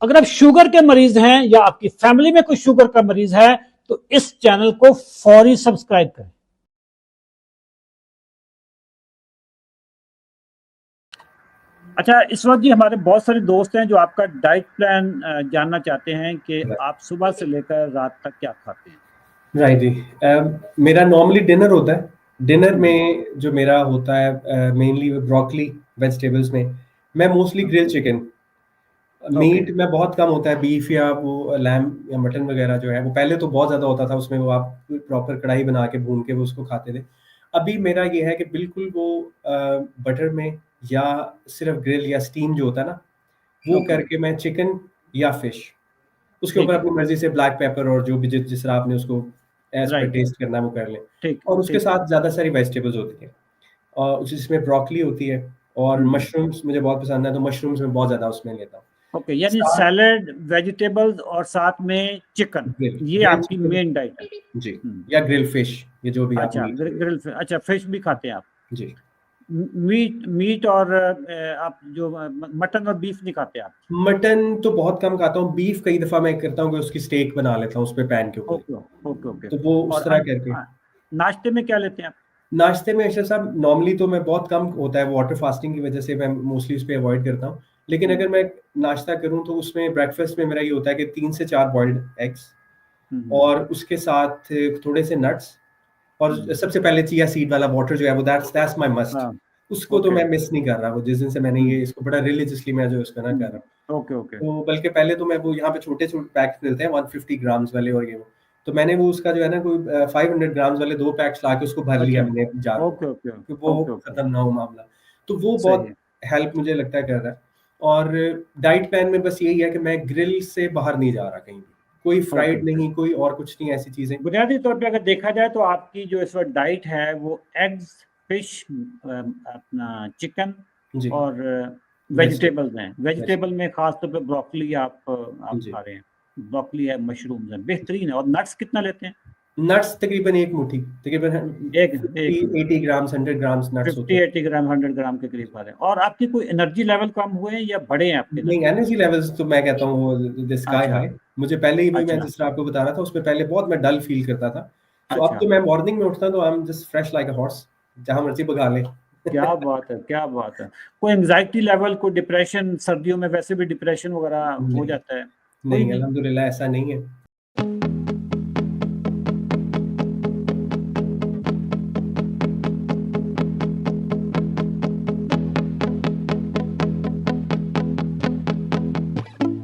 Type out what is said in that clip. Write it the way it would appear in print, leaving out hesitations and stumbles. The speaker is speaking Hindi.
अगर आप शुगर के मरीज हैं या आपकी फैमिली में कोई शुगर का मरीज है तो इस चैनल को फौरी सब्सक्राइब करें। अच्छा, इस वक्त जी हमारे बहुत सारे दोस्त हैं जो आपका डाइट प्लान जानना चाहते हैं कि आप सुबह से लेकर रात तक क्या खाते हैं। राइट जी। मेरा नॉर्मली डिनर होता है। डिनर में जो मेरा होता है मेनली ब्रोकली वेजिटेबल्स में मैं मोस्टली ग्रिल चिकन। मीट में बहुत कम होता है, बीफ या वो लैम या मटन वगैरह जो है वो पहले तो बहुत ज़्यादा होता था, उसमें वो आप प्रॉपर कढ़ाई बना के भून के वो उसको खाते थे। अभी मेरा ये है कि बिल्कुल वो बटर में या सिर्फ ग्रिल या स्टीम जो होता है ना वो करके मैं चिकन या फिश उसके ऊपर ठीक है, अपनी मर्जी से ब्लैक पेपर और जो भी जिस तरह आपने उसको एज पर राइट, टेस्ट करना है वो कर लें। ठीक और उसके ठीक है। साथ ज़्यादा सारी वेजिटेबल्स होती हैं और जिसमें ब्रोकली होती है और मशरूम्स मुझे बहुत पसंद है, तो मशरूम्स में बहुत ज़्यादा उसमें लेता हूँ। ओके, यानी साथ सैलेड, वेजिटेबल्स और साथ में चिकन, ग्रिल ये ग्रिल आपकी चिकन मेन डाइट है। जी, या ग्रिल फिश, ये जो भी आप अच्छा, मीट ग्रिल, अच्छा फिश भी खाते हैं आप। जी। मीट मीट और आप जो मटन और बीफ नहीं खाते आप। मटन तो बहुत कम खाता हूँ, बीफ कई दफ़ा मैं करता हूँ कि उसकी स्टेक बना लेता हूँ उस पे पैन के ऊपर ही। Okay okay okay. तो वो और उस तरह करके नाश्ते में क्या लेते हैं आप। नाश्ते में ऐसे सब नॉर्मली तो मैं बहुत कम होता है, वाटर फास्टिंग की वजह से मैं मोस्टली उस पे अवॉइड करता हूँ। लेकिन अगर मैं नाश्ता करूँ तो उसमें ब्रेकफ़ास्ट में मेरा ये होता है कि 3 से 4 बॉइल्ड एग्स और उसके साथ थोड़े से नट्स और सबसे पहले चिया सीड वाला वाटर जो है वो दैट्स माय मस्ट। हाँ, उसको तो ओके, मैं मिस नहीं कर रहा, वो जिस दिन से मैंने ये इसको बड़ा रिलिजियसली मैं जो इसको ना कर रहा हूँ। Okay okay. तो बल्कि पहले तो मैं वो यहाँ पे छोटे-छोटे पैक्स मिलते हैं 150 ग्राम्स वाले और ये वो। तो मैंने वो उसका जो है ना कोई 500 ग्राम्स वाले 2 पैक्स लाके उसको भर लिया अच्छा, मैंने जार में, ओके ओके कि वो ओके ओके। खत्म ना हो मामला। तो वो सही बहुत है। हेल्प मुझे लगता है कर रहा है। और डाइट प्लान में बस यही है कि मैं ग्रिल से बाहर नहीं जा रहा कहीं भी। कोई ओके, फ्राइड नहीं, कोई और कुछ नहीं ऐसी चीज़ें। बुनियादी तौर पे अगर देखा जाए तो आपकी जो इस वक्त डाइट है वो एग्स, फिश, अपना चिकन जी, और वेजिटेबल वेजिटेबल्स हैं। वेज वेजिटेबल में खास तौर पे ब्रोकली आप जी। खा रहे हैं। ब्रोकली है, मशरूम्स हैं, बेहतरीन है। और नट्स कितना लेते हैं। नट्स तकरीबन 1 मुट्ठी, तकरीबन एक एक 50-80 ग्राम्स, 100 ग्राम्स नट्स होते 50 हैं। 80 ग्राम, 100 ग्राम के करीब खा रहे हैं। और आपकी कोई एनर्जी लेवल कम हुए हैं या बढ़े हैं आपके नहीं, एनर्जी लेवल। एनर्जी लेवल्स तो मैं कहता हूँ वो द स्काई अच्छा हाई। मुझे पहले ही वही मैं अच्छा जिस तरह आपको बता रहा था, उसमें पहले बहुत मैं डल फ़ील करता था। सो अब अच्छा। तो मैं मॉर्निंग में उठता हूँ तो I am just fresh like a horse, जहाँ मर्ज़ी भगा ले। क्या बात है, क्या बात है। कोई एंग्जाइटी लेवल, कोई डिप्रेशन, सर्दियों में वैसे भी डिप्रेशन वगैरह हो नहीं, जाता है। कोई नहीं नहीं। अल्हम्दुलिल्लाह ऐसा नहीं है।